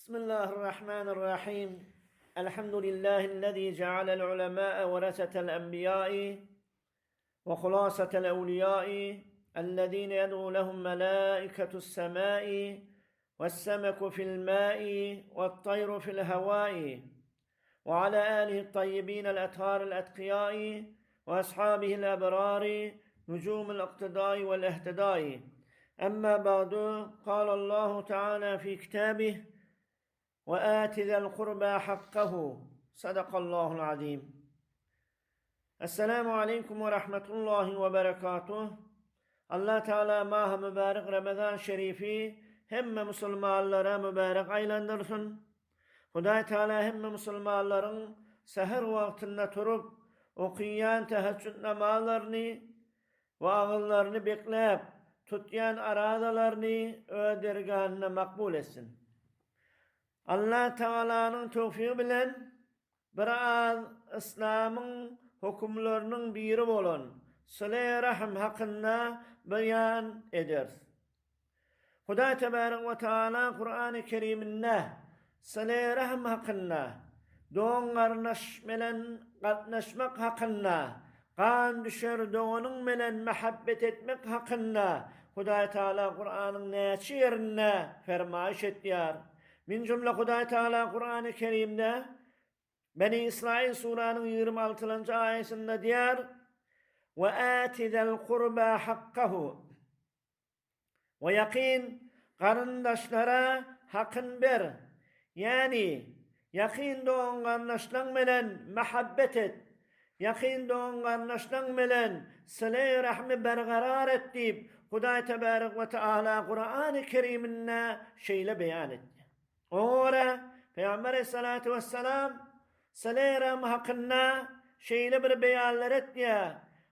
بسم الله الرحمن الرحيم. الحمد لله الذي جعل العلماء ورثة الأنبياء وخلاصة الأولياء الذين يدعو لهم ملائكة السماء والسمك في الماء والطير في الهواء، وعلى آله الطيبين الأطهار الأتقياء وأصحابه الأبرار نجوم الاقتداء والاهتداء. أما بعد، قال الله تعالى في كتابه: وآت ذا القربى حقه. صدق الله العظيم. Esselamu Aleyküm ve Rahmetullahi ve Berekatuh. Allah Teala maha mübarek Ramazan şerifi hemme Müslümanlara mübarek aylandırsın. Huday Teala hemme Müslümanların seher vaktinde turup okuyan teheccüd namazlarını ve ağıllarını bekleyip tutyan aradalarını ödergahına makbul etsin. Allah Teala'nın tevfiki bilen biraz İslam'ın hükümlerinin biri olan sıla-i rahim hakkında beyan eder. Huday Tebarek ve Teala Kur'an-ı Kerim'inde sıla-i rahim hakkında, doğun kardeş melen katnaşmak hakkında, kan düşer doğunun melen mehabbet etmek hakkında Huday Teala Kur'an'ın neçi yerine fermayiş ettiler. Min cümle Huday Teala Kur'an-ı Kerim'de Beni İsrail Sura'nın 26. ayetinde diyor: ve atizel kurba hakkahu. Ve yakin karındaşlara hakkın ver. Yani yakin doğan kardeşlerin melen mehabbet et. Yakin doğan kardeşlerin melen sıla-i rahmi berqarar et deyip Huday Tebarek ve Teala Kur'an-ı Kerim'inde şeyle beyan etti. Ora Peygamber Aleyhissalatu vesselam sıla-i rahmi hakkında şeyle bir beyanlar etti.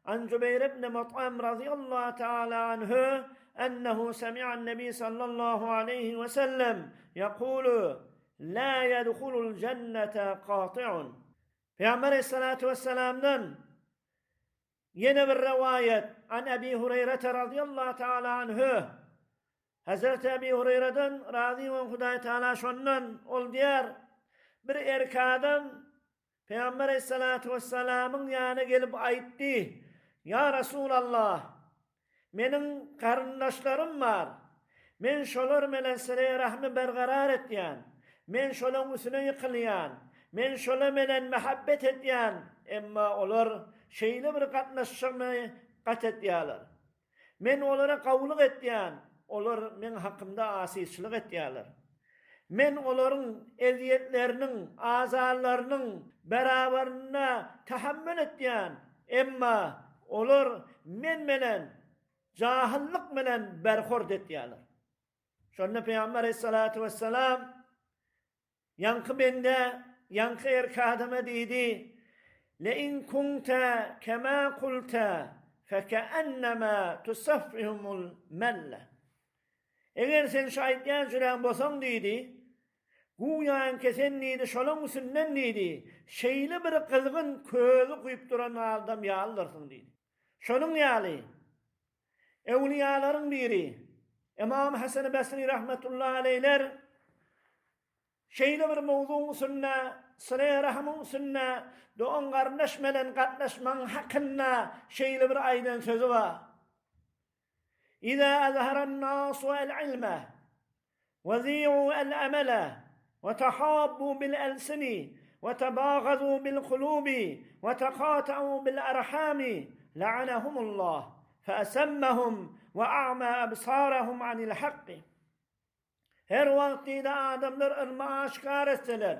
An Cübeyr ibn Mut'im radıyallahu teala anhu ennehu semi'an nebi sallallahu aleyhi ve sellem yekulu la yedhulul cennete qati'un. Peygamber Aleyhissalatu vesselam'dan yine bir rivayet an Ebi Hureyre radıyallahu teala anhu, Hazreti Ebi Hureyre'den razı olan Huday Teala şondan ol diyor, bir erkek adam Peygamber Aleyhissalatu vesselam'ın yanına gelip ayıttı: ya Resulallah, benim karındaşlarım var, men şolar melen sıla-i rahmi berqarar etdiyen, men şolan üstüne yıkılyan, men şola melen mehabbet etdiyen, emma olar şeyle bir katnaşmayı kat etdiyalar. Men olara kavuluk etdiyen, olar men hakkımda asisçilik etdiyalar. Men onların eziyetlerinin, azalarının beraberine tahammül etdiyen, emma olar men melen cahillik melen berhord etdiyalar. Şonda Peygamber Aleyhissalatu vesselam yankı bende, yankı erkek adama dedi: لَاِنْ كُنْتَ كَمَا قُلْتَ فَكَأَنَّمَا تُسَفِّهُمُ الْمَلَّةِ. Eğer sen şahitken süren bosan dedi, guyan kesen dedi, şolun üstünden dedi, şeyli bir kızgın közü kuyup duran adam yağlırsın dedi. Şolun yağlı, evliyaların biri, İmam Hasan-ı Basri rahmetullahi aleyhler, şeyli bir mevzuun üstüne, sıla-i rahmin üstüne, doğan kardeş melen katnaşman hakkında şeyli bir aydan sözü var. إذا أظهر الناس العلم وذيعوا الأمل وتحابوا بالألسن وتباغضوا بالقلوب وتقاطعوا بالأرحام لعنهم الله فأسمهم وأعمى أبصارهم عن الحق. Her vaktide adamlar ilmi aşkar etseler,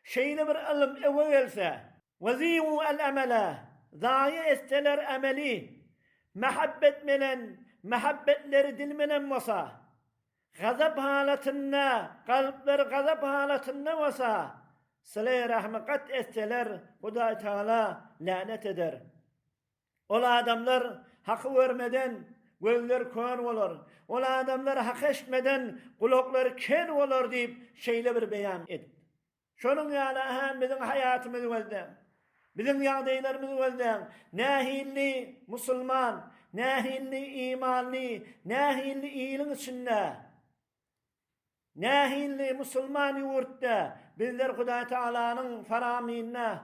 şeyli bir ilim evvelse, وذيعوا الأمل, zayi etseler ameli, mehabbet melen, mehabbetleri dilmenen vasa, gazap halatında, kalpleri gazap halatında vasa, sıla-i rahmi kat etseler, Huday Teala lanet eder. Ola adamlar hakkı vermeden gözler kör olur. Ola adamlar hak eşmeden kulakları ker olur deyip şeyle bir beyan edip. Şunun yani bizim hayatımız gözden, bizim yağdaylarımız gözden, nahilli Müslüman, nahilli imanlı, nahilli iyiliğin içinde Nähilli musulman yurtda bizler Hudaý Taalanyň faraminine,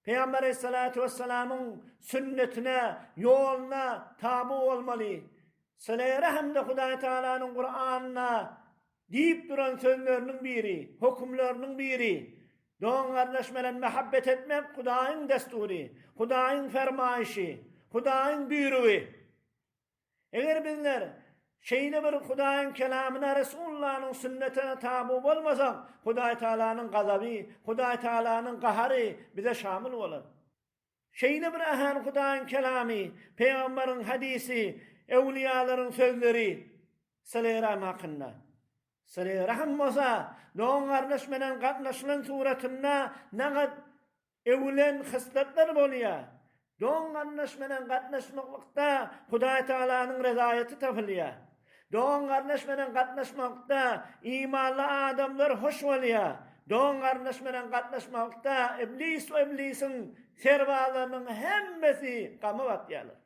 Peýgamber Aleyhissalatu vesselam'ın sünnetine, yoluna tabi olmaly. Sile rahimde Hudaý Taalanyň Kur'anyna diýip duran sözleriniň biri, hukmlarynyň biri. Doň gardaş bilen muhabbet etmek Hudaýyň destury, Hudaýyň fermaýşy, Hudaýyň buyrugy. Eger bizler şeyine bir Hudaýyň kelamyna, Resulullah'ın sünnetine tabi bolmasak, Hudaý Taalanyň gazaby, Hudaý Taalanyň gahary bize şamil bolar. Şeyine bir ahan Hudaýyň kelamy, Peýgamberiň hadisi, ewliyalaryň sözleri, sallallahu hakynda. Sallallahu rahim bolsa, doň gardaş bilen gatnaşylan suratynda nägat ewlen hisletler bolýar. Doň gardaş bilen gatnaşmakda Hudaý Taalanyň rezaýaty tapylýar. Doň gardaş bilen gatnaşmakda imanly adamlar hoş bolýar. Doň gardaş bilen gatnaşmakda iblis we iblisin serwalarynyň hemmesi gamy batýarlar.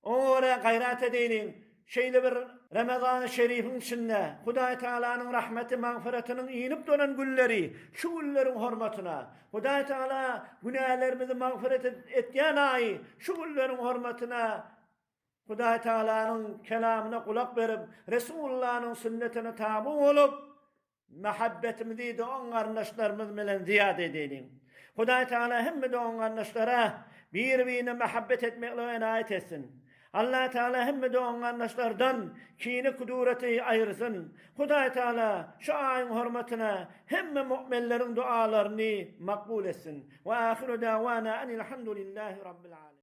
Oňa gaýrat edeýin. Şeýle bir Ramazan-ı Şerif'in içinde Hudaý Taalanyň rahmeti, mağfiretiniň inip dönen günleri, şu günleriň hormatyna, Hudaý Taala günahlarymyzy mağfiret etýän aý, şu günleriň hormatyna Hudaý Taalanyň kelamyna kulak berip, Resulullah'ın sünnetine tabi olup, muhabbetimizi de oň gardaşlarymyz bilen ziýade edeýin. Hudaý Taala hemme de oň gardaşlara bir-birine muhabbet etmekle enayet etsin. Allah Teala hemme de oň gardaşlardan kini kudureti aýyrsyn. Hudaý Taala şu aýyň hormatyna hemme mu'minleriň dualaryny makbul etsin. Wa ahiru dawana enil hamdulillahi rabbil alamin.